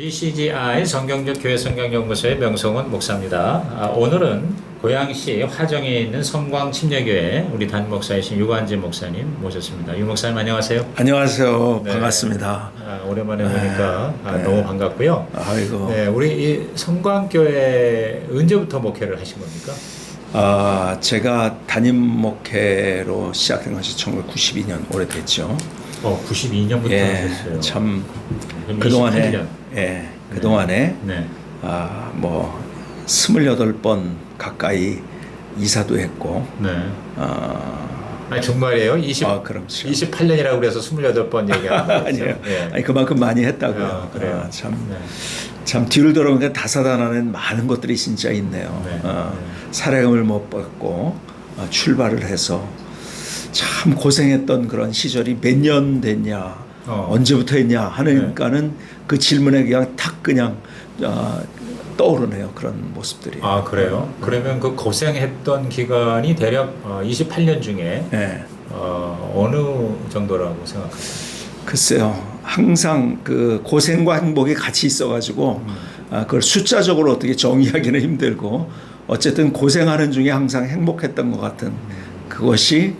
BCGI 성경적 교회 성경연구소의 명성훈 목사입니다. 오늘은 고양시 화정에 있는 성광 침례교회 우리 담임 목사이신 유관진 목사님 모셨습니다. 유 목사님 안녕하세요. 안녕하세요. 네. 반갑습니다. 오랜만에 보니까 너무 반갑고요. 아이고. 네, 우리 이 성광교회 언제부터 목회를 하신 겁니까? 제가 담임 목회로 시작된 것이 1992년 오래됐죠. 92년부터 하셨어요. 참 그동안에 28년. 그동안에 네. 뭐 28번 가까이 이사도 했고. 네. 정말이에요? 그럼요. 28년이라고 그래서 28번 얘기하는 거죠? 아니에요. 네. 아니 그만큼 많이 했다고요. 그래요. 참 뒤를 돌아보니까 다사다난한 많은 것들이 진짜 있네요. 사례금을 못 받고 출발을 해서 참 고생했던 그런 시절이 몇 년 됐냐, 언제부터 했냐 하니까는 그 질문에 그냥 떠오르네요. 그런 모습들이. 그래요? 그러면 그 고생했던 기간이 대략 28년 중에 어느 정도라고 생각하세요? 글쎄요. 항상 그 고생과 행복이 같이 있어가지고 그걸 숫자적으로 어떻게 정의하기는 힘들고 어쨌든 고생하는 중에 항상 행복했던 것 같은 그것이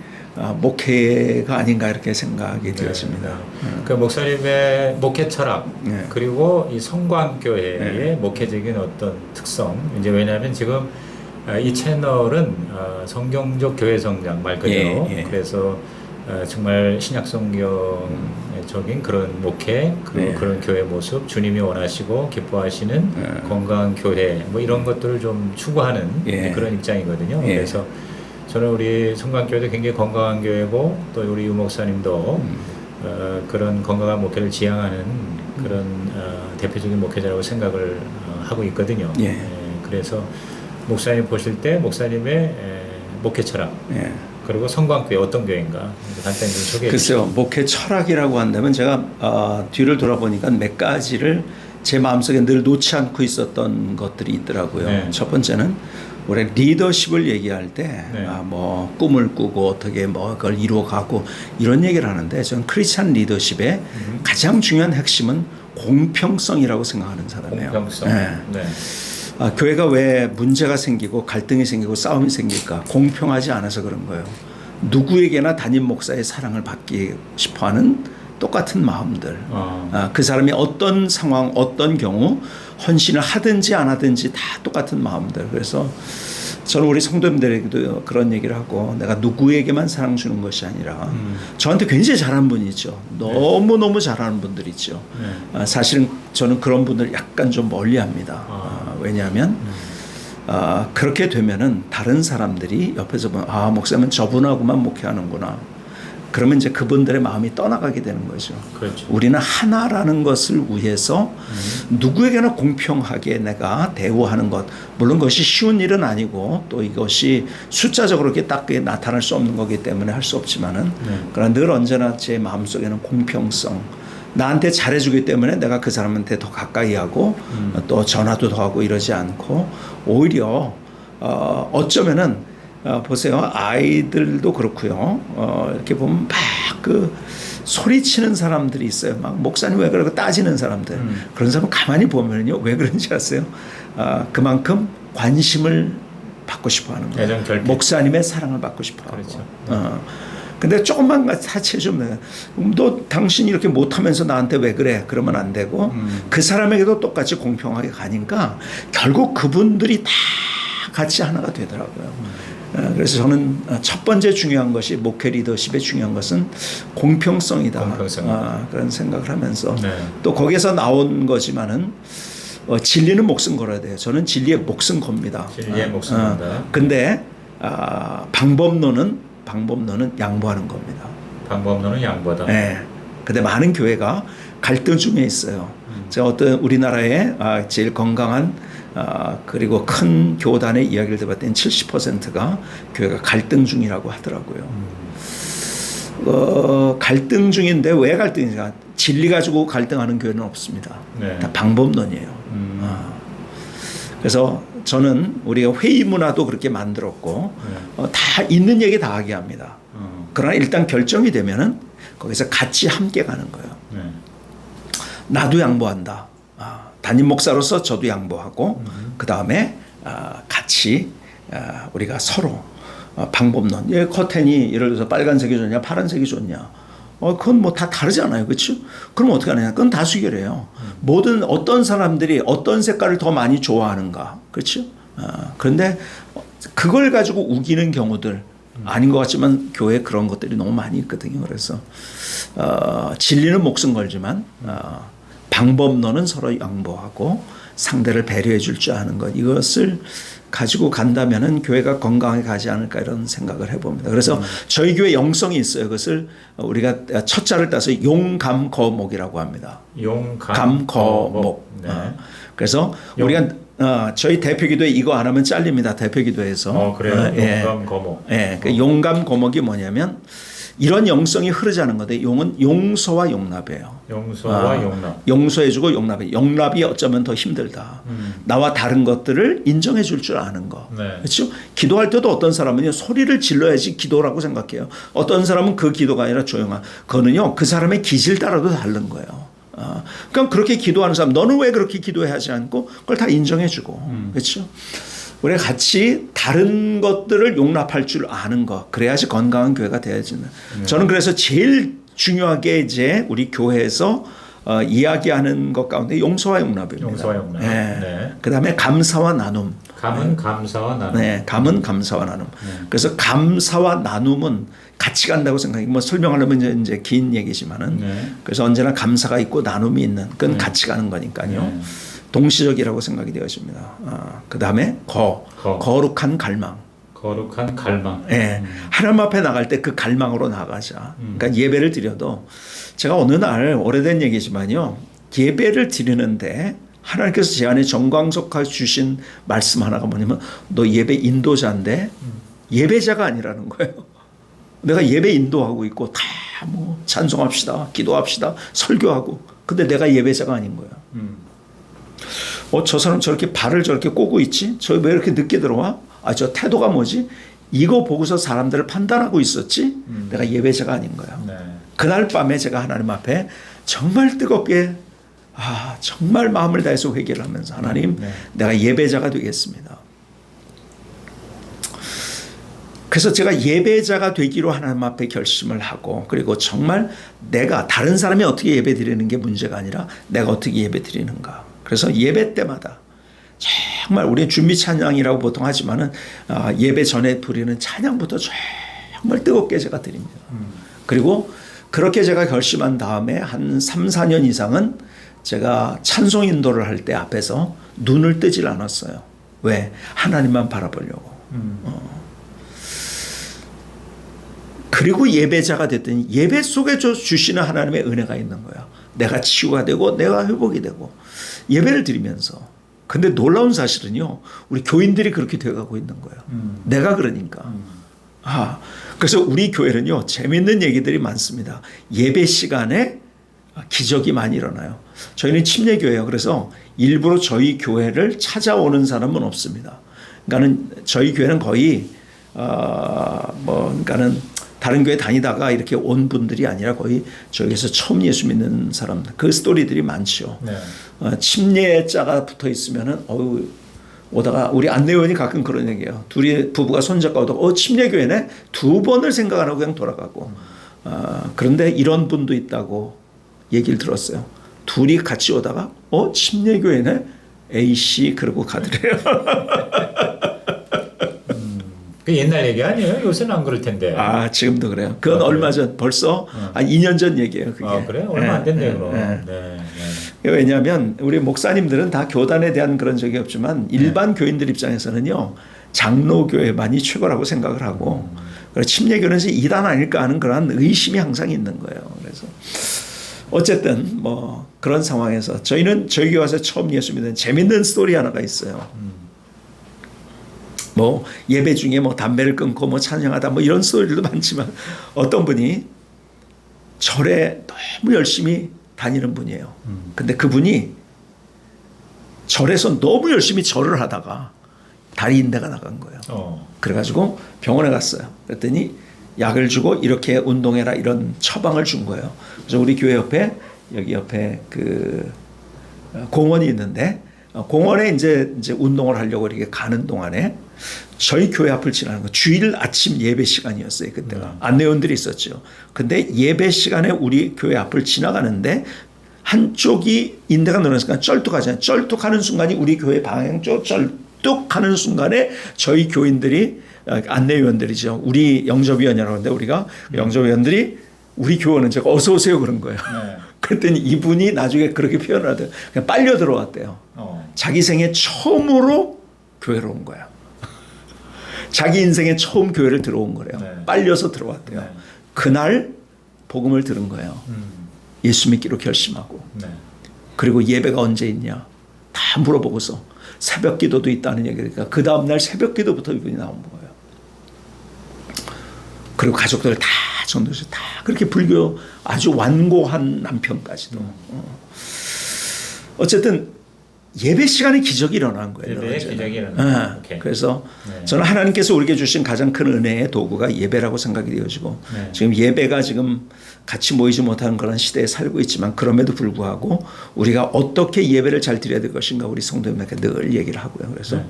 목회가 아닌가 이렇게 생각이 되어집니다. 그 목사님의 목회 철학 그리고 이 성광교회의 목회적인 어떤 특성 이제 왜냐하면 지금 이 채널은 성경적 교회 성장 말 그대로 그래서 정말 신약 성경적인 그런 목회 그리고 그런 교회 모습 주님이 원하시고 기뻐하시는 건강한 교회 뭐 이런 것들을 좀 추구하는 그런 입장이거든요. 그래서 저는 우리 성광교회도 굉장히 건강한 교회고 또 우리 유 목사님도 그런 건강한 목회를 지향하는 그런 대표적인 목회자라고 생각을 하고 있거든요. 그래서 목사님 보실 때 목사님의 목회 철학 그리고 성광교회 어떤 교회인가 간단히 좀 소개해 주시죠. 글쎄요. 목회 철학이라고 한다면 제가 뒤를 돌아보니까 몇 가지를 제 마음속에 늘 놓지 않고 있었던 것들이 있더라고요. 첫 번째는 우리 리더십을 얘기할 때 뭐 꿈을 꾸고 어떻게 뭐 그걸 이루어가고 이런 얘기를 하는데 저는 크리스찬 리더십의 가장 중요한 핵심은 공평성이라고 생각하는 사람이에요. 공평성. 교회가 왜 문제가 생기고 갈등이 생기고 싸움이 생길까? 공평하지 않아서 그런 거예요. 누구에게나 담임 목사의 사랑을 받기 싶어하는 똑같은 마음들. 그 사람이 어떤 상황, 어떤 경우 헌신을 하든지 안 하든지 다 똑같은 마음들. 그래서 저는 우리 성도님들에게도 그런 얘기를 하고 내가 누구에게만 사랑 주는 것이 아니라 저한테 굉장히 잘하는 분이 있죠. 너무너무 잘하는 분들이 있죠. 사실은 저는 그런 분들 약간 좀 멀리합니다. 왜냐하면 그렇게 되면은 다른 사람들이 옆에서 보면 목사님은 저분하고만 목회하는구나. 그러면 이제 그분들의 마음이 떠나가게 되는 거죠. 그렇죠. 우리는 하나라는 것을 위해서 누구에게나 공평하게 내가 대우하는 것. 물론 그것이 쉬운 일은 아니고 또 이것이 숫자적으로 이렇게 딱 나타날 수 없는 거기 때문에 할 수 없지만은 그러나 늘 언제나 제 마음속에는 공평성. 나한테 잘해주기 때문에 내가 그 사람한테 더 가까이 하고 또 전화도 더 하고 이러지 않고 오히려 어쩌면은 보세요. 아이들도 그렇고요. 이렇게 보면 막 그 소리치는 사람들이 있어요. 막 목사님 왜 그러고 따지는 사람들. 그런 사람 가만히 보면요. 왜 그런지 아세요? 그만큼 관심을 받고 싶어 하는 거예요. 목사님의 사랑을 받고 싶어 하고. 그렇죠. 근데 조금만 사치해주면 너 당신이 이렇게 못하면서 나한테 왜 그래? 그러면 안 되고 그 사람에게도 똑같이 공평하게 가니까 결국 그분들이 다 같이 하나가 되더라고요. 그래서 저는 첫 번째 중요한 것이 목회 리더십의 중요한 것은 공평성이다. 그런 생각을 하면서 또 거기에서 나온 거지만은 진리는 목숨 걸어야 돼요. 저는 진리에 목숨 겁니다. 진리에 목숨 건다. 근데 방법론은 양보하는 겁니다. 방법론은 양보다. 근데 많은 교회가 갈등 중에 있어요. 제가 어떤 우리나라의 제일 건강한 그리고 큰 교단의 이야기를 들어봤더니 70%가 교회가 갈등 중이라고 하더라고요. 갈등 중인데 왜 갈등인가? 진리 가지고 갈등하는 교회는 없습니다. 다 방법론이에요. 그래서 저는 우리가 회의 문화도 그렇게 만들었고 다 있는 얘기 다 하게 합니다. 그러나 일단 결정이 되면은 거기서 같이 함께 가는 거예요. 나도 양보한다. 담임 목사로서 저도 양보하고 그 다음에 같이 우리가 서로 방법론. 커튼이 예를 들어서 빨간색이 좋냐 파란색이 좋냐. 그건 뭐 다 다르잖아요. 그렇죠? 그럼 어떻게 하느냐. 그건 다수결이에요. 모든 어떤 사람들이 어떤 색깔을 더 많이 좋아하는가. 그렇죠? 그런데 그걸 가지고 우기는 경우들 아닌 것 같지만 교회에 그런 것들이 너무 많이 있거든요. 그래서 진리는 목숨 걸지만 방법론은 서로 양보하고 상대를 배려해 줄 줄 아는 것, 이것을 가지고 간다면은 교회가 건강하게 가지 않을까 이런 생각을 해봅니다. 그래서 저희 교회 영성이 있어요. 그것을 우리가 첫자를 따서 용감거목이라고 합니다. 용감거목. 네. 그래서 우리가 저희 대표기도에 이거 안 하면 잘립니다. 대표기도에서. 그래요? 용감거목. 그 용감거목이 뭐냐면 이런 영성이 흐르자는 건데 용은 용서와 용납이에요. 용서와 용납. 용서해주고 용납해. 용납이 어쩌면 더 힘들다. 나와 다른 것들을 인정해 줄 줄 아는 거. 네. 그렇죠? 기도할 때도 어떤 사람은요 소리를 질러야지 기도라고 생각해요. 어떤 사람은 그 기도가 아니라 조용한. 그거는요 그 사람의 기질 따라도 다른 거예요. 그러니까 그렇게 기도하는 사람, 너는 왜 그렇게 기도해 하지 않고 그걸 다 인정해주고, 그렇죠? 우리가 같이 다른 것들을 용납할 줄 아는 것, 그래야지 건강한 교회가 되어지는. 저는 그래서 제일 중요하게 이제 우리 교회에서 이야기하는 것 가운데 용서와 용납입니다. 용서와 용납. 네. 그다음에 감사와 나눔. 감은 감사와 나눔. 네, 감은 감사와 나눔. 그래서 감사와 나눔은 같이 간다고 생각해요. 뭐 설명하려면 이제 긴 얘기지만은. 그래서 언제나 감사가 있고 나눔이 있는 그건 같이 가는 거니까요. 동시적이라고 생각이 되어집니다. 그 다음에 거룩한 갈망. 거룩한 갈망. 네. 하나님 앞에 나갈 때 그 갈망으로 나가자. 그러니까 예배를 드려도 제가 어느 날 오래된 얘기지만요. 예배를 드리는데 하나님께서 제 안에 정광석화 주신 말씀 하나가 뭐냐면 너 예배 인도자인데 예배자가 아니라는 거예요. 내가 예배 인도하고 있고 다 뭐 찬송합시다, 기도합시다, 설교하고 근데 내가 예배자가 아닌 거예요. 저 사람 저렇게 발을 저렇게 꼬고 있지? 저 왜 이렇게 늦게 들어와? 저 태도가 뭐지? 이거 보고서 사람들을 판단하고 있었지? 내가 예배자가 아닌 거예요. 네. 그날 밤에 제가 하나님 앞에 정말 뜨겁게 정말 마음을 다해서 회개를 하면서 하나님 내가 예배자가 되겠습니다. 그래서 제가 예배자가 되기로 하나님 앞에 결심을 하고 그리고 정말 내가 다른 사람이 어떻게 예배 드리는 게 문제가 아니라 내가 어떻게 예배 드리는가. 그래서 예배 때마다 정말 우리는 준비 찬양이라고 보통 하지만은 예배 전에 부리는 찬양부터 정말 뜨겁게 제가 드립니다. 그리고 그렇게 제가 결심한 다음에 한 3, 4년 이상은 제가 찬송 인도를 할 때 앞에서 눈을 뜨질 않았어요. 왜? 하나님만 바라보려고. 그리고 예배자가 됐더니 예배 속에 주시는 하나님의 은혜가 있는 거야. 내가 치유가 되고 내가 회복이 되고 예배를 드리면서. 근데 놀라운 사실은요. 우리 교인들이 그렇게 되어가고 있는 거예요. 내가 그러니까. 그래서 우리 교회는요. 재밌는 얘기들이 많습니다. 예배 시간에 기적이 많이 일어나요. 저희는 침례교회예요. 그래서 일부러 저희 교회를 찾아오는 사람은 없습니다. 그러니까는 저희 교회는 거의 그러니까는 다른 교회 다니다가 이렇게 온 분들이 아니라 거의 저기서 처음 예수 믿는 사람들. 그 스토리들이 많죠. 네. 침례자가 붙어 있으면은 오다가 우리 안내원이 가끔 그런 얘기해요. 둘이 부부가 손잡고 오다가 침례교회네 2번을 생각 안 하고 그냥 돌아가고. 그런데 이런 분도 있다고 얘기를 들었어요. 둘이 같이 오다가 침례교회네 A씨 그러고 가더래요. 그 옛날 얘기 아니에요? 요새는 안 그럴 텐데. 지금도 그래요. 그건 얼마 전 벌써 2년 전 얘기예요. 그게. 그래요? 얼마 안 됐네요. 그럼. 네. 왜냐하면 우리 목사님들은 다 교단에 대한 그런 적이 없지만 일반 교인들 입장에서는요. 장로교회만이 최고라고 생각을 하고 그래서 침례교회는 이단 아닐까 하는 그런 의심이 항상 있는 거예요. 그래서 어쨌든 뭐 그런 상황에서 저희는 저희 교회 와서 처음 예수 믿는 재밌는 스토리 하나가 있어요. 뭐 예배 중에 뭐 담배를 끊고 뭐 찬양하다 뭐 이런 스토리들도 많지만 어떤 분이 절에 너무 열심히 다니는 분이에요. 근데 그분이 절에서 너무 열심히 절을 하다가 다리 인대가 나간 거예요. 그래가지고 병원에 갔어요. 그랬더니 약을 주고 이렇게 운동해라 이런 처방을 준 거예요. 그래서 우리 교회 옆에 여기 옆에 그 공원이 있는데 공원에 이제 운동을 하려고 이렇게 가는 동안에 저희 교회 앞을 지나는 거 주일 아침 예배 시간이었어요. 그때가 안내원들이 있었죠. 근데 예배 시간에 우리 교회 앞을 지나가는데 한쪽이 인대가 늘어나니까 쩔뚝하잖아요. 쩔뚝하는 순간이 우리 교회 방향 쪽 쩔뚝하는 순간에 저희 교인들이 안내위원들이죠. 우리 영접위원이라고 하는데 우리가 영접위원들이 우리 교원은 제가 어서 오세요 그런 거예요. 네. 그랬더니 이분이 나중에 그렇게 표현을 하더라고요. 그냥 빨려 들어왔대요. 자기 생애 처음으로 교회로 온 거야. 자기 인생에 처음 교회를 들어온 거래요. 네. 빨려서 들어왔대요. 네. 그날 복음을 들은 거예요. 예수 믿기로 결심하고. 네. 그리고 예배가 언제 있냐 다 물어보고서 새벽 기도도 있다는 얘기니까 그 다음날 새벽 기도부터 이분이 나온 거예요. 그리고 가족들 다 전도해서 다 그렇게 불교 아주 완고한 남편까지도. 어쨌든 예배 시간에 기적이 일어난 거예요. 예배에 기적이 일어난 네. 그래서 저는 하나님께서 우리에게 주신 가장 큰 은혜의 도구가 예배라고 생각이 되어지고 네. 지금 예배가 지금 같이 모이지 못하는 그런 시대에 살고 있지만 그럼에도 불구하고 우리가 어떻게 예배를 잘 드려야 될 것인가 우리 성도님에게 늘 얘기를 하고요. 그래서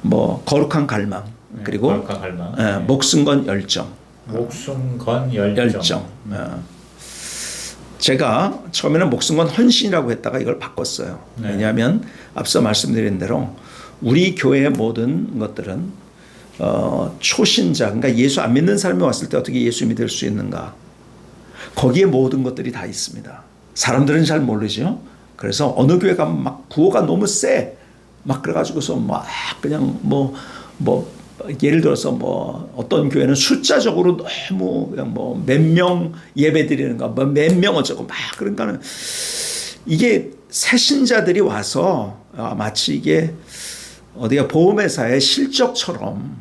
뭐 거룩한 갈망 그리고 거룩한 갈망. 목숨 건 열정. 목숨 건 열정. 제가 처음에는 목숨 건 헌신이라고 했다가 이걸 바꿨어요. 네. 왜냐하면 앞서 말씀드린 대로 우리 교회의 모든 것들은 초신자 그러니까 예수 안 믿는 사람이 왔을 때 어떻게 예수 믿을 수 있는가 거기에 모든 것들이 다 있습니다. 사람들은 잘 모르죠. 그래서 어느 교회 가면 막 구호가 너무 세 막 그래가지고서 막 그냥 뭐 예를 들어서 뭐 어떤 교회는 숫자적으로 너무 그냥 뭐 몇 명 예배 드리는가 뭐 몇 명 어쩌고 막 그러니까는 이게 새신자들이 와서 마치 이게 어디가 보험회사의 실적처럼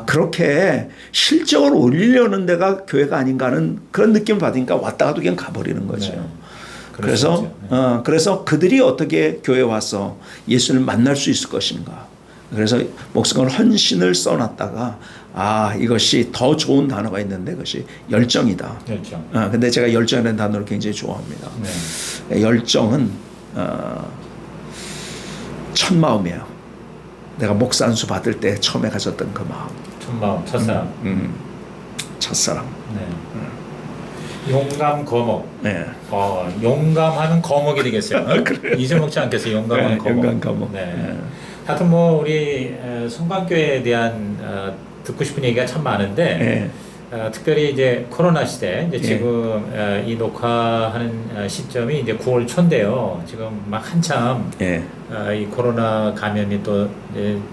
그렇게 실적을 올리려는 데가 교회가 아닌가 하는 그런 느낌을 받으니까 왔다 가도 그냥 가버리는 거죠. 네. 그래서 그래서 그들이 어떻게 교회에 와서 예수를 만날 수 있을 것인가. 그래서 목숨을 헌신을 써놨다가 이것이 더 좋은 단어가 있는데 그것이 열정이다. 열정. 근데 제가 열정이라는 단어를 굉장히 좋아합니다. 네. 열정은 첫 마음이에요. 내가 목사 안수 받을 때 처음에 가졌던 그 마음. 첫 마음, 첫사랑. 첫사랑. 네. 용감 거목. 네. 용감하는 거목이 되겠어요. 이제 먹지 않겠어요. 용감한 거목. 용감 거목. 네. 하여튼 뭐 우리 성광교회에 대한 듣고 싶은 얘기가 참 많은데 특별히 이제 코로나 시대 이제 지금 이 녹화하는 시점이 이제 9월 초인데요. 지금 막 한참 이 코로나 감염이 또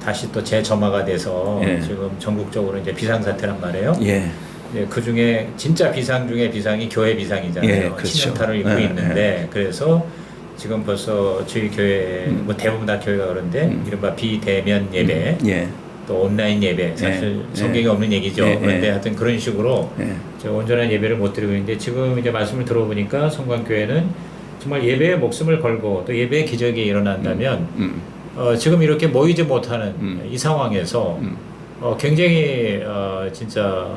다시 또 재점화가 돼서 지금 전국적으로 이제 비상사태란 말이에요. 그 중에 진짜 비상 중에 비상이 교회 비상이잖아요. 그렇죠. 치명타를 입고 있는데 그래서 지금 벌써 저희 교회 뭐 대부분 다 교회가 그런데 이른바 비대면 예배 또 온라인 예배 사실 성경에 없는 얘기죠. 그런데 하여튼 그런 식으로 온전한 예배를 못 드리고 있는데 지금 이제 말씀을 들어보니까 성광교회는 정말 예배에 목숨을 걸고 또 예배의 기적이 일어난다면 지금 이렇게 모이지 못하는 이 상황에서 굉장히 진짜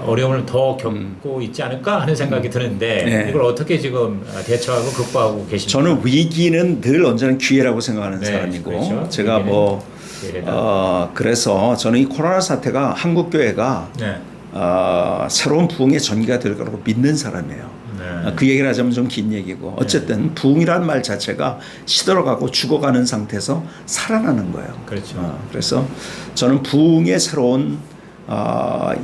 어려움을 더 겪고 있지 않을까 하는 생각이 드는데 이걸 어떻게 지금 대처하고 극복하고 계십니까? 저는 위기는 늘 언제나 기회라고 생각하는 사람이고 그렇죠. 제가 그래서 저는 이 코로나 사태가 한국 교회가 새로운 부흥의 전기가 될 거라고 믿는 사람이에요. 그 얘기를 하자면 좀 긴 얘기고 어쨌든 부흥이라는 말 자체가 시들어가고 죽어가는 상태에서 살아나는 거예요. 그렇죠. 그래서 저는 부흥의 새로운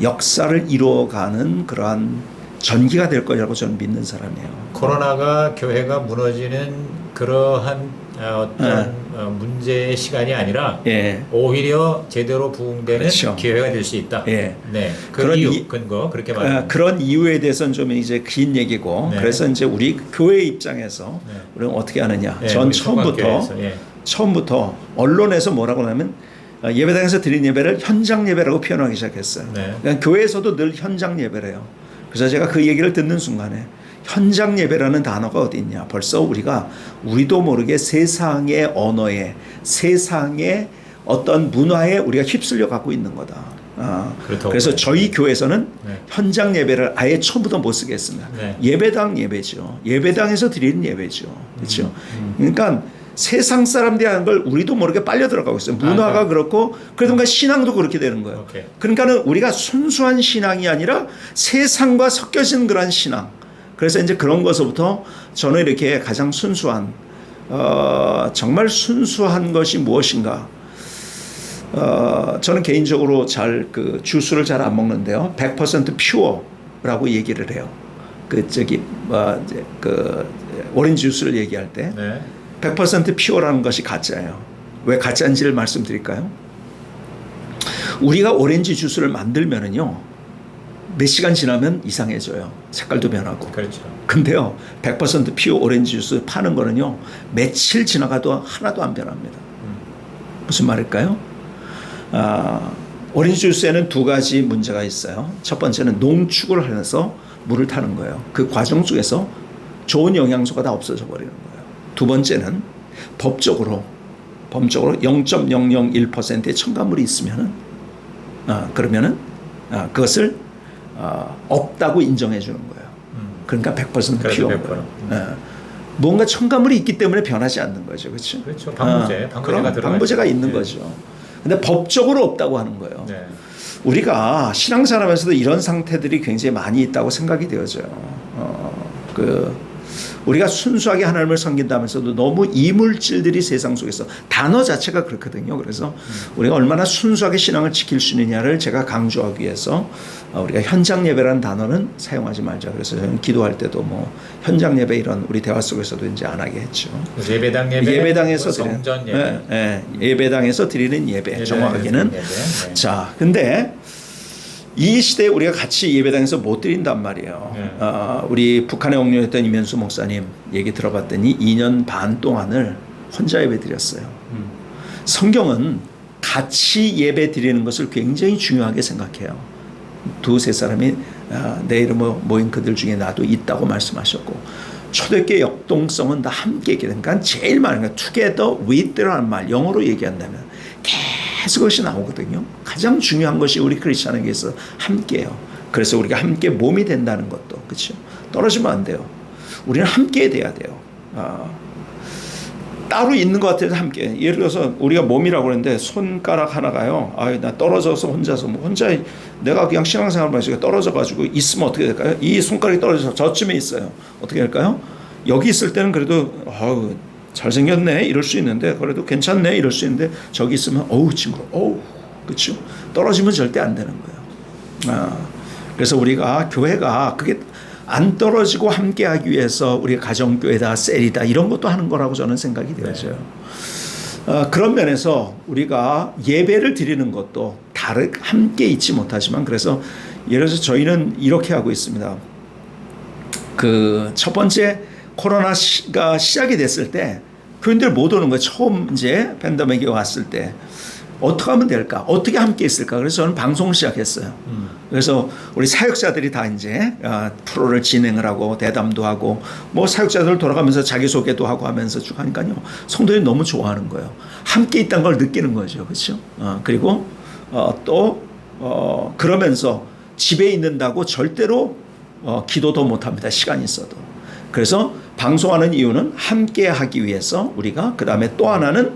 역사를 이루어가는 그러한 전기가 될 거라고 저는 믿는 사람이에요. 코로나가 교회가 무너지는 그러한 어떤 문제의 시간이 아니라 오히려 제대로 부흥되는 그렇죠. 기회가 될 수 있다. 그 그런 이유 근거 그렇게 말합니다. 그런 이유에 대해서는 좀 이제 긴 얘기고 그래서 이제 우리 교회 입장에서 우리는 어떻게 하느냐. 전 처음부터 언론에서 뭐라고 하냐면 예배당에서 드린 예배를 현장 예배라고 표현하기 시작했어요. 그러니까 교회에서도 늘 현장 예배래요. 그래서 제가 그 얘기를 듣는 순간에 현장 예배라는 단어가 어디 있냐. 벌써 우리도 모르게 세상의 언어에 세상의 어떤 문화에 우리가 휩쓸려 가고 있는 거다. 그렇다고 그래서 봐요. 저희 교회에서는 네. 현장 예배를 아예 처음부터 못 쓰겠습니다. 네. 예배당 예배죠. 예배당에서 드리는 예배죠. 그렇죠. 그러니까 세상 사람들이 하는 걸 우리도 모르게 빨려 들어가고 있어요. 문화가 그렇고 그러던가 신앙도 그렇게 되는 거예요. 오케이. 그러니까는 우리가 순수한 신앙이 아니라 세상과 섞여진 그런 신앙. 그래서 이제 그런 것부터 저는 이렇게 가장 순수한 정말 순수한 것이 무엇인가? 저는 개인적으로 그 주스를 잘 안 먹는데요. 100% 퓨어라고 얘기를 해요. 그 오렌지 주스를 얘기할 때 네. 100% 퓨어라는 것이 가짜예요. 왜 가짜인지를 말씀드릴까요? 우리가 오렌지 주스를 만들면은요. 몇 시간 지나면 이상해져요. 색깔도 변하고. 그렇죠. 근데요. 100% 퓨어 오렌지 주스 파는 거는요. 며칠 지나가도 하나도 안 변합니다. 무슨 말일까요? 오렌지 주스에는 두 가지 문제가 있어요. 첫 번째는 농축을 하면서 물을 타는 거예요. 그 과정 속에서 좋은 영양소가 다 없어져 버리는 거예요. 두 번째는 법적으로 0.001%의 첨가물이 있으면은 그러면은 그것을 없다고 인정해 주는 거예요. 그러니까 100% 퓨어. 뭔가 첨가물이 있기 때문에 변하지 않는 거죠. 그렇죠? 그렇죠. 방부제가 방부제가 있는 거죠. 근데 법적으로 없다고 하는 거예요. 네. 우리가 신앙생활하면서도 이런 상태들이 굉장히 많이 있다고 생각이 되어져요. 우리가 순수하게 하나님을 섬긴다면서도 너무 이물질들이 세상 속에서 단어 자체가 그렇거든요. 그래서 우리가 얼마나 순수하게 신앙을 지킬 수 있느냐를 제가 강조하기 위해서 우리가 현장 예배라는 단어는 사용하지 말자. 그래서 저는 기도할 때도 뭐 현장 예배 이런 우리 대화 속에서도 이제 안 하게 했죠. 예배당 예배, 예배당에서 성전 예배, 예배당에서 드리는 예배 정확하게는. 예배. 네. 자, 근데 이 시대에 우리가 같이 예배당에서 못 드린단 말이에요. 네. 우리 북한에 옥류했던 이면수 목사님 얘기 들어봤더니 2년 반 동안을 혼자 예배 드렸어요. 성경은 같이 예배 드리는 것을 굉장히 중요하게 생각해요. 두세 사람이 내 이름으로 모인 그들 중에 나도 있다고 말씀하셨고 초대교회 역동성은 다 함께 있게 되니까 그러니까 제일 많은 건 together with라는 말 영어로 얘기한다면 계속 그것이 나오거든요. 가장 중요한 것이 우리 크리스천에게서 함께해요. 그래서 우리가 함께 몸이 된다는 것도 그렇죠. 떨어지면 안 돼요. 우리는 함께 돼야 돼요. 따로 있는 것 같아도 함께. 예를 들어서 우리가 몸이라고 그러는데 손가락 하나가요. 나 떨어져서 혼자서 혼자 내가 그냥 신앙생활 마시고 떨어져 가지고 있으면 어떻게 될까요? 이 손가락이 떨어져서 저쯤에 있어요. 어떻게 될까요? 여기 있을 때는 그래도 잘생겼네 이럴 수 있는데 그래도 괜찮네 이럴 수 있는데 저기 있으면 징그러워. 그렇죠? 떨어지면 절대 안 되는 거예요. 그래서 우리가 교회가 그게 안 떨어지고 함께하기 위해서 우리가 가정교회다 셀이다 이런 것도 하는 거라고 저는 생각이 되어져요. 그런 면에서 우리가 예배를 드리는 것도 함께 있지 못하지만 그래서 예를 들어서 저희는 이렇게 하고 있습니다. 그 첫 번째 코로나가 시작이 됐을 때 교인들 못 오는 거예요. 처음 이제 팬데믹이 왔을 때 어떻게 하면 될까? 어떻게 함께 있을까? 그래서 저는 방송을 시작했어요. 그래서 우리 사역자들이 다 이제 프로를 진행을 하고 대담도 하고 뭐 사역자들 돌아가면서 자기소개도 하고 하면서 쭉 하니까요. 성도들이 너무 좋아하는 거예요. 함께 있다는 걸 느끼는 거죠. 그렇죠? 그리고 또 그러면서 집에 있는다고 절대로 기도도 못합니다. 시간이 있어도. 그래서 방송하는 이유는 함께 하기 위해서 우리가 그 다음에 또 하나는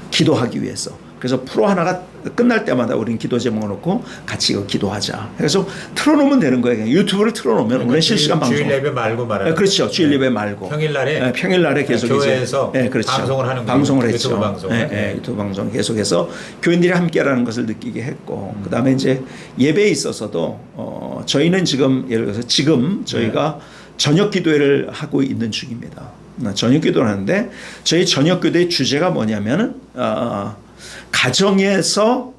기도하기 위해서. 그래서 프로 하나가 끝날 때마다 우리는 기도 제목을 놓고 같이 이거 기도하자. 그래서 틀어놓으면 되는 거예요. 그냥 유튜브를 틀어놓으면 우리는 실시간 방송. 주일 예배 말고 말하는. 그렇죠. 주일 예배 말고. 평일날에 계속 교회에서 그렇죠. 방송을 하는 방송을 했죠. 유튜브 방송. 유튜브 방송 계속해서 교인들이 함께라는 것을 느끼게 했고 그다음에 이제 예배에 있어서도 저희는 지금 예를 들어서 저희가 저녁 기도회를 하고 있는 중입니다. 저녁 기도를 하는데 저희 저녁 기도의 주제가 뭐냐면은 가정에서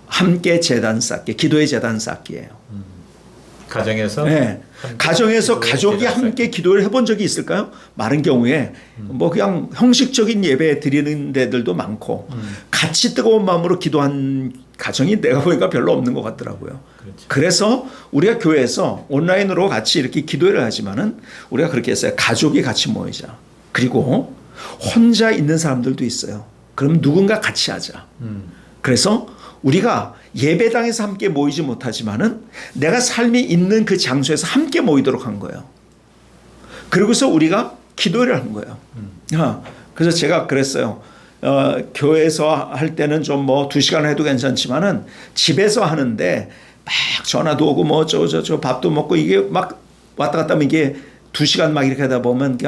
함께 재단 쌓기, 기도의 재단 쌓기예요. 가정에서? 네. 가정에서 가족이 함께 기도를 해본 적이 있을까요? 많은 경우에 뭐 그냥 형식적인 예배 드리는 데들도 많고 같이 뜨거운 마음으로 기도한 가정이 내가 보니까 별로 없는 것 같더라고요. 그렇지. 그래서 우리가 교회에서 온라인으로 같이 이렇게 기도를 하지만은 우리가 그렇게 했어요. 가족이 같이 모이자. 그리고 혼자 있는 사람들도 있어요. 그럼 누군가 같이 하자. 그래서 우리가 예배당에서 함께 모이지 못하지만은 내가 삶이 있는 그 장소에서 함께 모이도록 한 거예요. 그리고서 우리가 기도를 한 거예요. 그래서 제가 그랬어요. 교회에서 할 때는 좀 뭐 2시간 해도 괜찮지만은 집에서 하는데 막 전화도 오고 뭐 저 밥도 먹고 이게 막 왔다 갔다 하면 이게 2시간 막 이렇게 하다 보면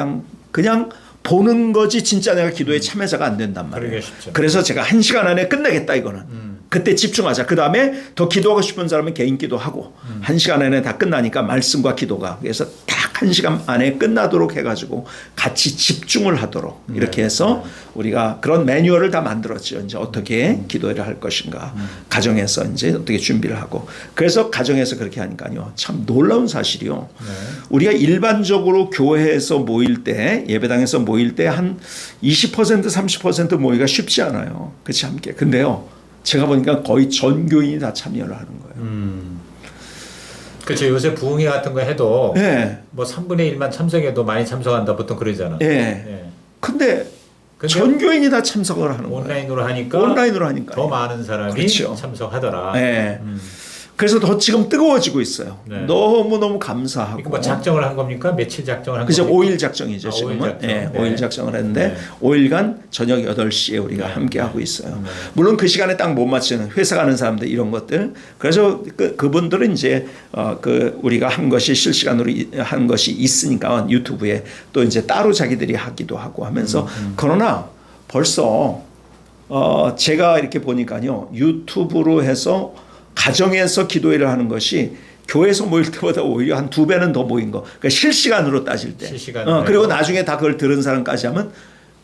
그냥 보는 거지 진짜 내가 기도에 참여자가 안 된단 말이에요. 그래서 제가 1시간 안에 끝내겠다 이거는. 그때 집중하자. 그 다음에 더 기도하고 싶은 사람은 개인 기도하고 1시간 안에 다 끝나니까 말씀과 기도가 그래서 딱 1시간 안에 끝나도록 해가지고 같이 집중을 하도록 이렇게 해서 우리가 그런 매뉴얼을 다 만들었죠. 이제 어떻게 기도를 할 것인가 가정에서 이제 어떻게 준비를 하고 그래서 가정에서 그렇게 하니까요. 참 놀라운 사실이요. 우리가 일반적으로 교회에서 모일 때 예배당에서 모일 때 한 20% 30% 모이기가 쉽지 않아요. 그렇지 함께. 근데요. 제가 보니까 거의 전 교인이 다 참여를 하는 거예요. 그렇죠. 요새 부흥회 같은 거 해도 네. 뭐 3분의 1만 참석해도 많이 참석한다 보통 그러잖아. 네. 근데 전 교인이 다 참석을 하는 거예요. 온라인으로 하니까 더 많은 사람이 그렇죠. 참석하더라. 네. 그래서 더 지금 뜨거워지고 있어요. 네. 너무너무 감사하고. 그러니까 뭐 작정을 한 겁니까? 며칠 작정을 한 그죠. 겁니까? 5일 작정이죠. 지금은. 5일 작정. 네. 5일 작정을 했는데 5일간 저녁 8시에 우리가 함께 하고 있어요. 물론 그 시간에 딱 못 맞추는 회사 가는 사람들 이런 것들. 그래서 그분들은 이제 우리가 한 것이 실시간으로 한 것이 있으니까 유튜브에 또 이제 따로 자기들이 하기도 하고 하면서 그러나 벌써 제가 이렇게 보니까요. 유튜브로 해서 가정에서 기도회를 하는 것이 교회에서 모일 때보다 오히려 한 2배는 더 모인 거. 그러니까 실시간으로 따질 때. 그리고 나중에 다 그걸 들은 사람까지 하면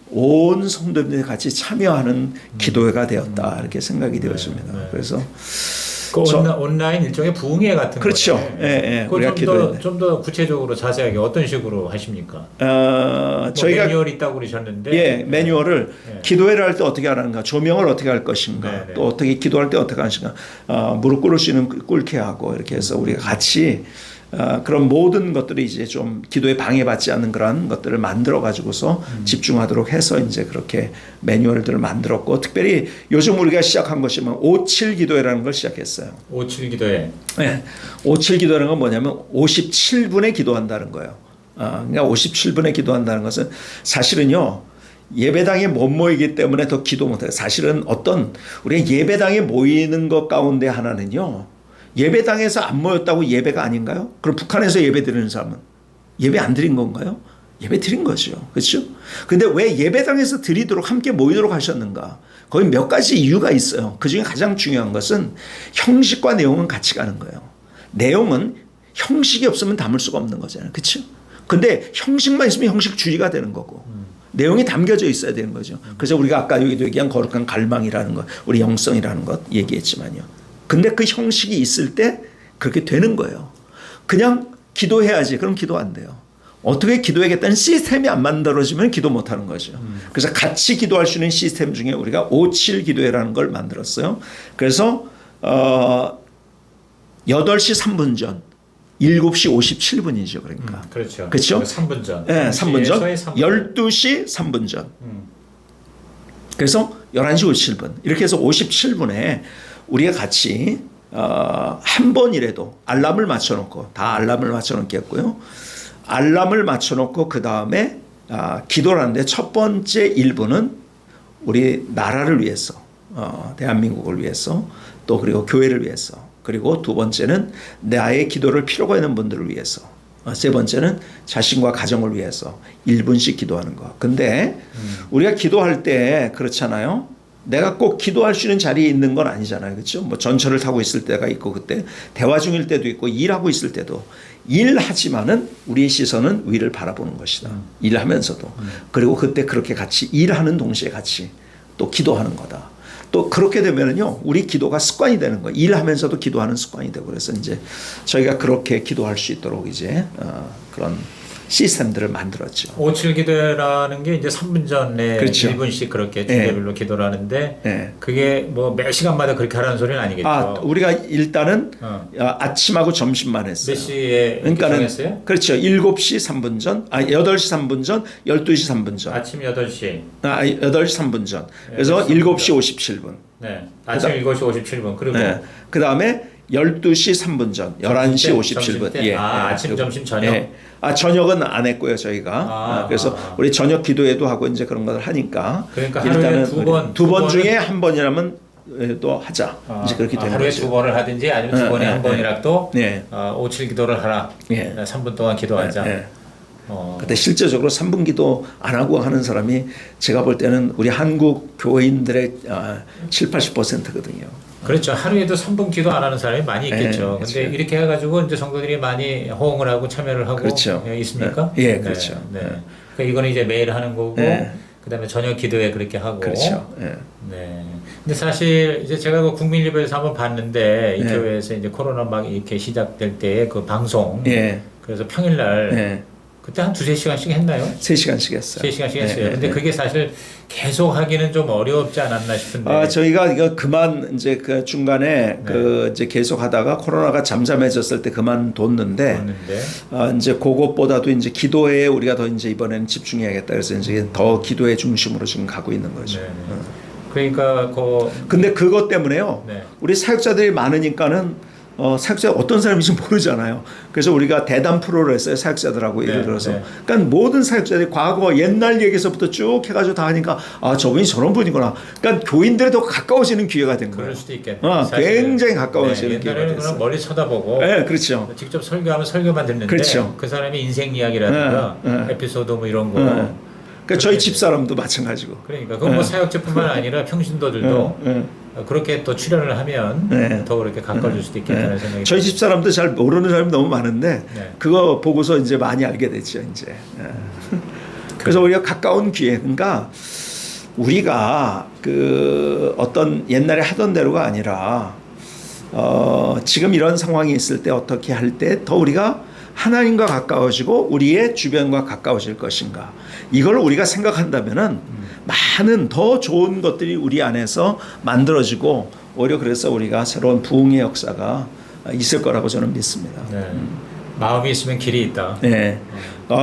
온 성도들이 같이 참여하는 기도회가 되었다. 이렇게 생각이 되었습니다. 그래서 그 온라인 일종의 부흥회 같은 그렇죠. 거죠. 예, 우리가 좀 더 구체적으로 자세하게 어떤 식으로 하십니까? 저희가 매뉴얼이 있다고 그러셨는데 매뉴얼을 기도회를 할 때 어떻게 하는가, 조명을 어떻게 할 것인가, 또 어떻게 기도할 때 어떻게 하시는가, 무릎 꿇을 수 있는 꿇게 하고 이렇게 해서 우리가 같이 그런 모든 것들이 이제 좀 기도에 방해받지 않는 그런 것들을 만들어 가지고서 집중하도록 해서 이제 그렇게 매뉴얼들을 만들었고 특별히 요즘 우리가 시작한 것이 57 기도회라는 걸 시작했어요. 57 기도회. 네. 57 기도라는 건 뭐냐면 57분에 기도한다는 거예요. 그러니까 57분에 기도한다는 것은 사실은요. 예배당에 못 모이기 때문에 더 기도 못해요. 사실은 우리가 예배당에 모이는 것 가운데 하나는요. 예배당에서 안 모였다고 예배가 아닌가요? 그럼 북한에서 예배 드리는 사람은 예배 안 드린 건가요? 예배 드린 거죠. 그렇죠? 근데 왜 예배당에서 드리도록 함께 모이도록 하셨는가? 거기 몇 가지 이유가 있어요. 그중에 가장 중요한 것은 형식과 내용은 같이 가는 거예요. 내용은 형식이 없으면 담을 수가 없는 거잖아요. 그렇죠? 근데 형식만 있으면 형식주의가 되는 거고 내용이 담겨져 있어야 되는 거죠. 그래서 우리가 아까 여기도 얘기한 거룩한 갈망이라는 것, 우리 영성이라는 것 얘기했지만요. 근데 그 형식이 있을 때 그렇게 되는 거예요. 그냥 기도해야지. 그럼 기도 안 돼요. 어떻게 기도하겠다는 시스템이 안 만들어지면 기도 못 하는 거죠. 그래서 같이 기도할 수 있는 시스템 중에 우리가 57 기도회라는 걸 만들었어요. 그래서 8시 3분 전 7시 57분이죠. 그러니까. 그렇죠. 그렇죠? 3분 전. 네, 3분 전. 12시 3분 전. 그래서 11시 57분. 이렇게 해서 57분에 우리가 같이 한 번이라도 알람을 맞춰놓고 다 알람을 맞춰놓겠고요. 알람을 맞춰놓고 그 다음에 기도를 하는데 첫 번째 1부는 우리 나라를 위해서 대한민국을 위해서 또 그리고 교회를 위해서 그리고 두 번째는 나의 기도를 필요가 있는 분들을 위해서 세 번째는 자신과 가정을 위해서 1분씩 기도하는 거. 근데 우리가 기도할 때 그렇잖아요. 내가 꼭 기도할 수 있는 자리에 있는 건 아니잖아요. 그렇죠? 뭐 전철을 타고 있을 때가 있고 그때 대화 중일 때도 있고 일하고 있을 때도 일하지만은 우리의 시선은 위를 바라보는 것이다. 일하면서도. 그리고 그때 그렇게 같이 일하는 동시에 같이 또 기도하는 거다. 또 그렇게 되면은요, 우리 기도가 습관이 되는 거예요. 일하면서도 기도하는 습관이 되고 그래서 이제 저희가 그렇게 기도할 수 있도록 이제 그런 시스템들을 만들었죠. 5.7 기도라는 게 이제 3분 전에 그렇죠. 1분씩 그렇게 주제별로 기도를 하는데 네. 그게 뭐 매 시간마다 그렇게 하라는 소리는 아니겠죠. 우리가 일단은 어. 아침하고 점심만 했어요. 몇 시에 그러니까는 정했어요? 그렇죠. 7시 3분 전, 8시 3분 전, 12시 3분 전. 아침 8시. 8시 3분 전. 그래서 7시 57분. 네. 아침 7시 57분. 그리고 그다음에 12시 3분 전, 11시 57분. 예. 아침, 점심, 저녁. 예. 저녁은 안 했고요, 저희가. 그래서 우리 저녁 기도회도 하고 이제 그런 걸 하니까. 그러니까 하루에 두 번 중에 한 번이라면 또 하자. 이제 그렇게 되는 하루에 거죠. 두 번을 하든지 아니면 두 번에 한 번이라도 네. 5.7 기도를 하라. 3분 동안 기도하자. 그때 실제적으로 3분 기도 안 하고 하는 사람이 제가 볼 때는 우리 한국 교인들의 7, 80%거든요. 그렇죠. 하루에도 3분 기도 안 하는 사람이 많이 있겠죠. 그렇죠. 근데 이렇게 해가지고 이제 성도들이 많이 호응을 하고 참여를 하고 그렇죠. 있습니까? 예, 그렇죠. 네. 그러니까 이거는 이제 매일 하는 거고, 그다음에 저녁 기도회 그렇게 하고. 그렇죠. 네. 근데 사실 이제 제가 그 국민일보에서 한번 봤는데 이 교회에서 이제 코로나 막 이렇게 시작될 때 그 방송. 그래서 평일날. 그때 한 2-3시간씩 했나요? 3시간씩 했어요. 3시간씩 했어요. 근데 그게 사실 계속 하기는 좀 어렵지 않았나 싶은데. 저희가 이거 이제 그 중간에 그 이제 계속 하다가 코로나가 잠잠해졌을 때 그만뒀는데, 이제 그것보다도 이제 기도에 우리가 더 이제 이번에는 집중해야겠다. 그래서 이제 더 기도의 중심으로 지금 가고 있는 거죠. 그러니까 근데 그것 때문에요. 우리 사역자들이 많으니까는 사역자 어떤 사람인지 모르잖아요. 그래서 우리가 대담 프로를 했어요. 사역자들하고 예를 들어서. 그러니까 모든 사역자들이 과거 옛날 얘기에서부터 쭉 해가지고 다 하니까 저분이 저런 분이구나. 그러니까 교인들에 더 가까워지는 기회가 된 거예요. 그럴 수도 있겠네. 굉장히 가까워지는 기회가 옛날에는 됐어요. 그냥 멀리 쳐다보고 그렇죠. 직접 설교하면 설교만 듣는데 그렇죠. 그 사람의 인생 이야기라든가 에피소드 뭐 이런 거. 그러니까 저희 집사람도 마찬가지고. 그러니까 그건 뭐 사역자뿐만 아니라 평신도들도 그렇게 또 출연을 하면 더 그렇게 가까워질 수도 있겠다는 생각이. 저희 집사람도 잘 모르는 사람이 너무 많은데 그거 보고서 이제 많이 알게 됐죠, 이제. 그래서 우리가 가까운 기회, 그러니까 우리가 그 어떤 옛날에 하던 대로가 아니라 지금 이런 상황이 있을 때 어떻게 할 때 더 우리가 하나님과 가까워지고 우리의 주변과 가까워질 것인가, 이걸 우리가 생각한다면은 많은 더 좋은 것들이 우리 안에서 만들어지고 오히려 그래서 우리가 새로운 부흥의 역사가 있을 거라고 저는 믿습니다. 마음이 있으면 길이 있다.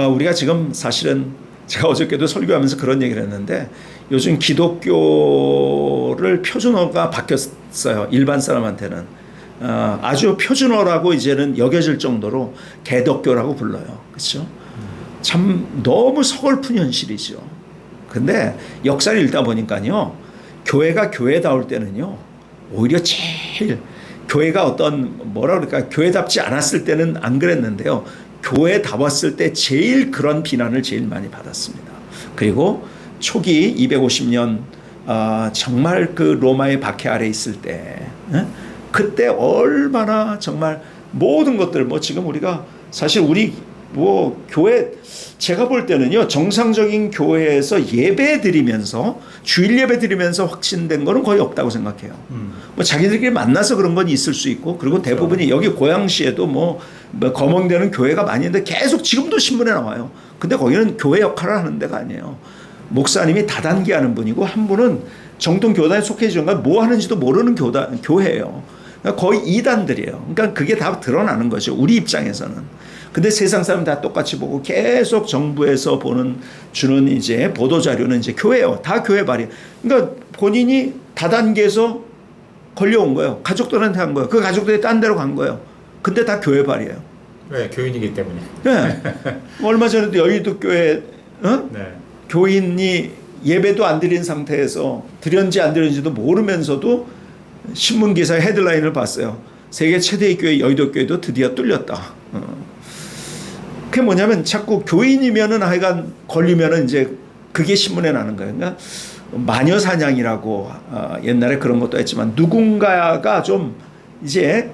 우리가 지금 사실은 제가 어저께도 설교하면서 그런 얘기를 했는데 요즘 기독교를 표준어가 바뀌었어요. 일반 사람한테는. 아주 표준어라고 이제는 여겨질 정도로 개독교라고 불러요. 그렇죠? 참 너무 서글픈 현실이죠. 근데 역사를 읽다 보니까요, 교회가 교회다울 때는요, 오히려 제일 교회가 어떤 뭐라 그럴까, 교회답지 않았을 때는 안 그랬는데요, 교회다웠을 때 제일 그런 비난을 제일 많이 받았습니다. 그리고 초기 250년 정말 그 로마의 박해 아래 있을 때, 그때 얼마나 정말 모든 것들 뭐 지금 우리가 사실 우리 뭐 교회, 제가 볼 때는요, 정상적인 교회에서 예배 드리면서 주일 예배 드리면서 확신된 거는 거의 없다고 생각해요. 뭐 자기들끼리 만나서 그런 건 있을 수 있고, 그리고 대부분이 여기 고양시에도 뭐 거멍대는 교회가 많이 있는데 계속 지금도 신문에 나와요. 근데 거기는 교회 역할을 하는 데가 아니에요. 목사님이 다단계 하는 분이고, 한 분은 정통 교단에 속해 있는가 뭐 하는지도 모르는 교회예요. 그러니까 거의 이단들이에요. 그러니까 그게 다 드러나는 거죠, 우리 입장에서는. 근데 세상 사람 다 똑같이 보고 계속 정부에서 주는 이제 보도 자료는 이제 교회예요. 다 교회 발이에요. 그러니까 본인이 다단계에서 걸려온 거예요. 가족들한테 한 거예요. 그 가족들이 딴 데로 간 거예요. 근데 다 교회 발이에요. 왜? 교인이기 때문에. 얼마 전에도 여의도 교회 교인이 예배도 안 드린 상태에서 드렸는지 안 드렸는지도 모르면서도 신문 기사의 헤드라인을 봤어요. 세계 최대의 교회 여의도 교회도 드디어 뚫렸다. 그게 뭐냐면 자꾸 교인이면은 하여간 걸리면은 이제 그게 신문에 나는 거예요. 그러니까 마녀 사냥이라고 옛날에 그런 것도 했지만, 누군가가 좀 이제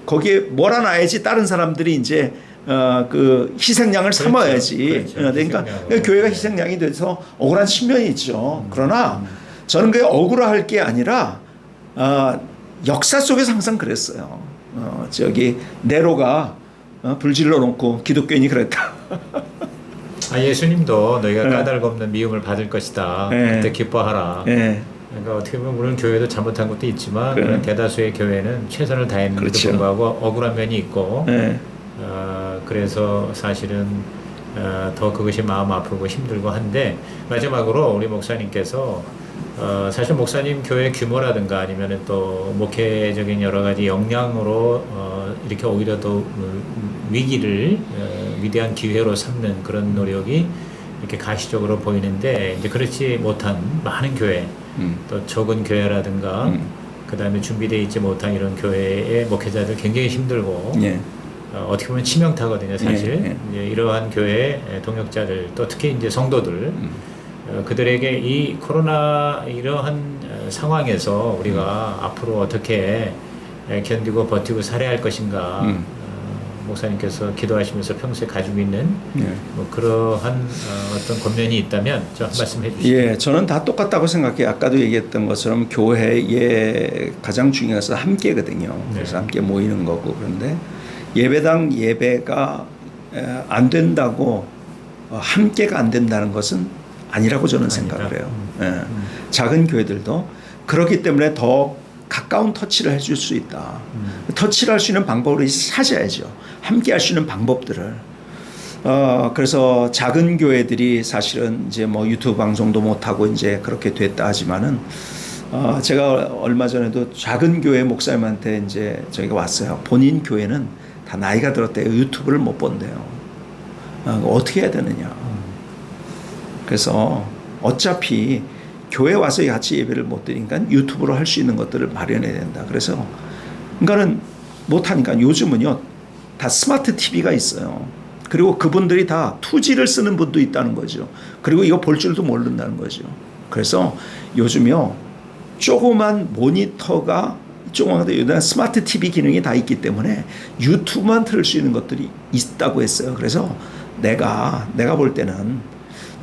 거기에 몰아놔야지 다른 사람들이 이제 그 희생양을 삼아야지. 그러니까 교회가 희생양이 돼서 억울한 측면이 있죠. 그러나 저는 그게 억울할 게 아니라 역사 속에서 항상 그랬어요. 저기 네로가 불질러 놓고 기독교인이 그랬다. 예수님도 너희가 네. 까닭 없는 미움을 받을 것이다. 네. 그때 기뻐하라. 예. 그러니까 어떻게 보면 물론 교회도 잘못한 것도 있지만 그래. 그런 대다수의 교회는 최선을 다했는데도 그렇죠. 불구하고 억울한 면이 있고 예. 그래서 사실은 더 그것이 마음 아프고 힘들고 한데 마지막으로 우리 목사님께서 사실 목사님 교회 규모라든가 아니면은 또 목회적인 여러 가지 역량으로 이렇게 오히려 더 위기를 위대한 기회로 삼는 그런 노력이 이렇게 가시적으로 보이는데 이제 그렇지 못한 많은 교회 또 적은 교회라든가 그 다음에 준비되어 있지 못한 이런 교회의 목회자들 굉장히 힘들고 예. 어떻게 보면 치명타거든요, 사실. 예. 이제 이러한 교회 동역자들 또 특히 이제 성도들 그들에게 이 코로나 이러한 상황에서 우리가 앞으로 어떻게 견디고 버티고 살아야 할 것인가 목사님께서 기도하시면서 평소에 가지고 있는 예. 뭐 그러한 어떤 권면이 있다면 좀 한 말씀 해주시죠. 예, 저는 다 똑같다고 생각해요. 아까도 얘기했던 것처럼 교회의 가장 중요한 것은 함께거든요. 그래서 함께 모이는 거고 그런데 예배당 예배가 안 된다고 함께가 안 된다는 것은 아니라고 저는 생각을 해요. 작은 교회들도 그렇기 때문에 더 가까운 터치를 해줄 수 있다. 터치를 할 수 있는 방법을 찾아야죠. 함께 할 수 있는 방법들을. 그래서 작은 교회들이 사실은 이제 뭐 유튜브 방송도 못하고 이제 그렇게 됐다 하지만은 제가 얼마 전에도 작은 교회 목사님한테 이제 저희가 왔어요. 본인 교회는 다 나이가 들었대요. 유튜브를 못 본대요. 어떻게 해야 되느냐. 그래서 어차피 교회 와서 같이 예배를 못 드리니까 유튜브로 할 수 있는 것들을 마련해야 된다. 그래서 그러니까는 못하니까 요즘은요 다 스마트 TV가 있어요. 그리고 그분들이 다 2G를 쓰는 분도 있다는 거죠. 그리고 이거 볼 줄도 모른다는 거죠. 그래서 요즘요 조그만 모니터가 조그만 스마트 TV 기능이 다 있기 때문에 유튜브만 틀을 수 있는 것들이 있다고 했어요. 그래서 내가 볼 때는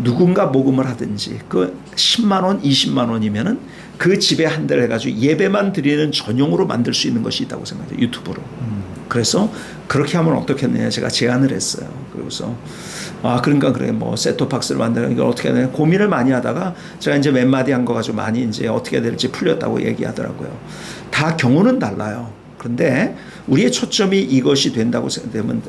누군가 모금을 하든지 그 10만 원, 20만 원이면은 그 집에 한 달 해가지고 예배만 드리는 전용으로 만들 수 있는 것이 있다고 생각해요. 유튜브로. 그래서 그렇게 하면 어떻겠느냐 제가 제안을 했어요. 그래서 그러니까 그래 뭐 셋톱박스를 만드는 이걸 어떻게 해야 되나 고민을 많이 하다가 제가 이제 몇 마디 한 거 가지고 많이 이제 어떻게 해야 될지 풀렸다고 얘기하더라고요. 다 경우는 달라요. 그런데 우리의 초점이 이것이 된다고 되면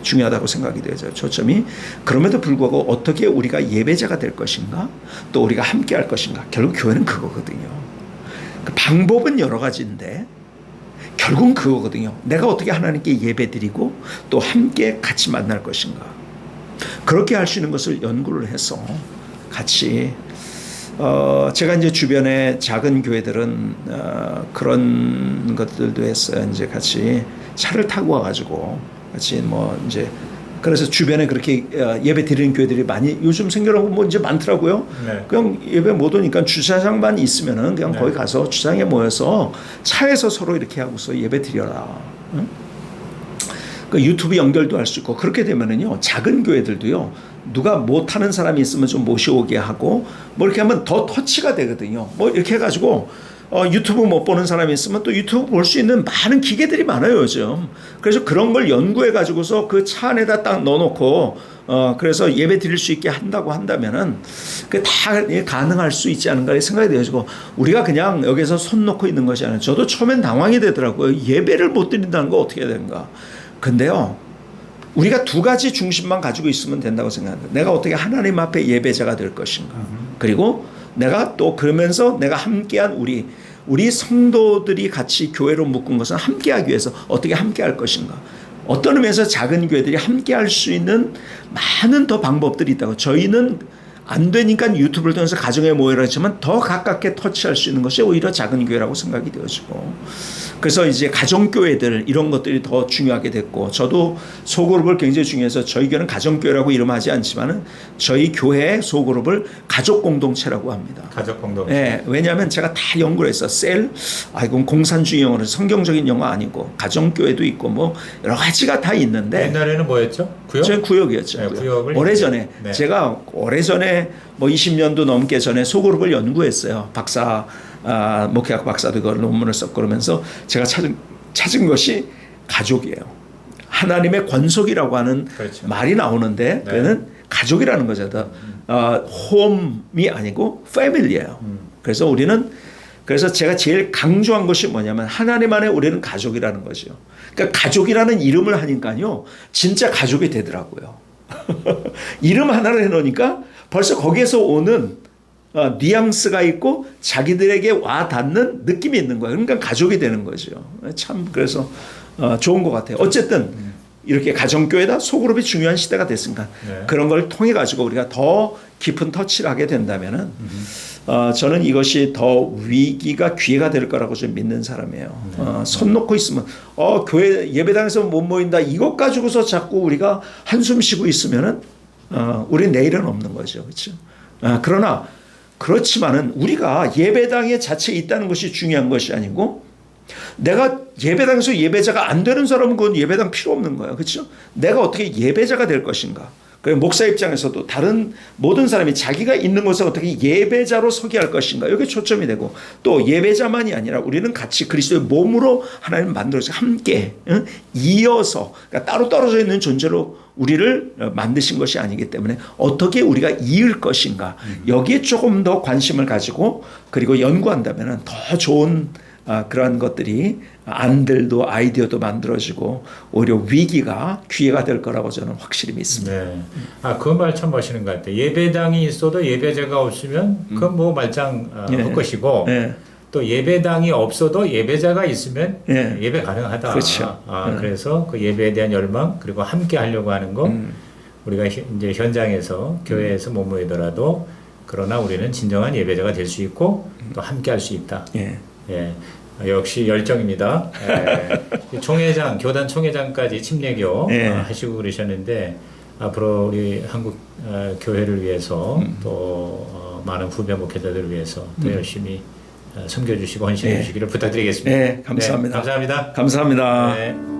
중요하다고 생각이 되죠. 초점이 그럼에도 불구하고 어떻게 우리가 예배자가 될 것인가 또 우리가 함께 할 것인가 결국 교회는 그거거든요. 그 방법은 여러 가지인데 결국은 그거거든요. 내가 어떻게 하나님께 예배 드리고 또 함께 같이 만날 것인가 그렇게 할 수 있는 것을 연구를 해서 같이 제가 이제 주변에 작은 교회들은 그런 것들도 했어요. 이제 같이 차를 타고 와가지고 같이 뭐 이제 그래서 주변에 그렇게 예배 드리는 교회들이 많이 요즘 생겨나고 뭐 이제 많더라고요. 네. 그냥 예배 못 오니까 주차장만 있으면은 그냥 거기 가서 주차장에 모여서 차에서 서로 이렇게 하고서 예배 드려라. 응? 그 유튜브 연결도 할 수 있고 그렇게 되면은요 작은 교회들도요 누가 못하는 사람이 있으면 좀 모셔오게 하고 뭐 이렇게 하면 더 터치가 되거든요. 뭐 이렇게 해가지고 유튜브 못 보는 사람이 있으면 또 유튜브 볼 수 있는 많은 기계들이 많아요 요즘. 그래서 그런 걸 연구해 가지고서 그 차 안에다 딱 넣어놓고 그래서 예배 드릴 수 있게 한다고 한다면은 그 다 가능할 수 있지 않은가 생각이 되어지고 우리가 그냥 여기서 손 놓고 있는 것이 아니라 저도 처음엔 당황이 되더라고요. 예배를 못 드린다는 거 어떻게 해야 되는가. 근데요. 우리가 두 가지 중심만 가지고 있으면 된다고 생각합니다. 내가 어떻게 하나님 앞에 예배자가 될 것인가. 그리고 내가 또 그러면서 내가 함께한 우리 성도들이 같이 교회로 묶은 것은 함께하기 위해서 어떻게 함께할 것인가. 어떤 의미에서 작은 교회들이 함께할 수 있는 많은 더 방법들이 있다고. 저희는 안 되니까 유튜브를 통해서 가정에 모여라 했지만 더 가깝게 터치할 수 있는 것이 오히려 작은 교회라고 생각이 되어지고 그래서 이제 가정교회들 이런 것들이 더 중요하게 됐고 저도 소그룹을 굉장히 중요해서 저희 교회는 가정교회라고 이름하지 않지만은 저희 교회의 소그룹을 가족공동체라고 합니다. 가족공동체. 네, 왜냐하면 제가 다 연구를 했어. 이건 공산주의 영어로 성경적인 영어 아니고 가정교회도 있고 뭐 여러 가지가 다 있는데 옛날에는 뭐였죠? 구역? 저희 구역이었죠. 네, 구역을 오래전에 네. 제가 오래전에 뭐 20년도 넘게 전에 소그룹을 연구했어요. 목회학 박사도 그 논문을 썼고 그러면서 제가 찾은 것이 가족이에요. 하나님의 권속이라고 하는 그렇죠. 말이 나오는데 네. 그는 가족이라는 거죠. 홈이 아니고 패밀리예요. 그래서 우리는 그래서 제가 제일 강조한 것이 뭐냐면 하나님 안에 우리는 가족이라는 거죠. 그러니까 가족이라는 이름을 하니까요. 진짜 가족이 되더라고요. 이름 하나를 해놓으니까 벌써 거기에서 오는 뉘앙스가 있고 자기들에게 와 닿는 느낌이 있는 거예요. 그러니까 가족이 되는 거죠. 참 그래서 좋은 것 같아요. 어쨌든 이렇게 가정교회다 소그룹이 중요한 시대가 됐으니까 네. 그런 걸 통해 가지고 우리가 더 깊은 터치를 하게 된다면은 저는 이것이 더 위기가 기회가 될 거라고 좀 믿는 사람이에요. 손 놓고 있으면 교회 예배당에서 못 모인다 이것 가지고서 자꾸 우리가 한숨 쉬고 있으면은 우리 내일은 없는 거죠, 그렇죠? 그러나 그렇지만은 우리가 예배당에 자체에 있다는 것이 중요한 것이 아니고 내가 예배당에서 예배자가 안 되는 사람은 그건 예배당 필요 없는 거야, 그렇죠? 내가 어떻게 예배자가 될 것인가? 그리고 목사 입장에서도 다른 모든 사람이 자기가 있는 곳에 어떻게 예배자로 서게 할 것인가 여기 초점이 되고 또 예배자만이 아니라 우리는 같이 그리스도의 몸으로 하나님 만들어서 함께 이어서 그러니까 따로 떨어져 있는 존재로 우리를 만드신 것이 아니기 때문에 어떻게 우리가 이을 것인가 여기에 조금 더 관심을 가지고 그리고 연구한다면 더 좋은 그러한 것들이 안들도 아이디어도 만들어지고 오히려 위기가 기회가 될 거라고 저는 확실히 믿습니다. 네. 그 말 참 멋있는 것 같아요. 예배당이 있어도 예배자가 없으면 그건 뭐 말짱 할 것이고 네. 또 예배당이 없어도 예배자가 있으면 네. 예배 가능하다. 그렇죠. 그래서 그 예배에 대한 열망 그리고 함께 하려고 하는 거 우리가 이제 현장에서 교회에서 못 모이더라도 그러나 우리는 진정한 예배자가 될 수 있고 또 함께 할 수 있다. 예. 예. 역시 열정입니다. 총회장, 교단 총회장까지 침례교 하시고 그러셨는데 앞으로 우리 한국 교회를 위해서 또 많은 후배 목회자들을 위해서 더 열심히 섬겨주시고 헌신해 주시기를 부탁드리겠습니다. 네, 감사합니다. 네, 감사합니다. 감사합니다. 네.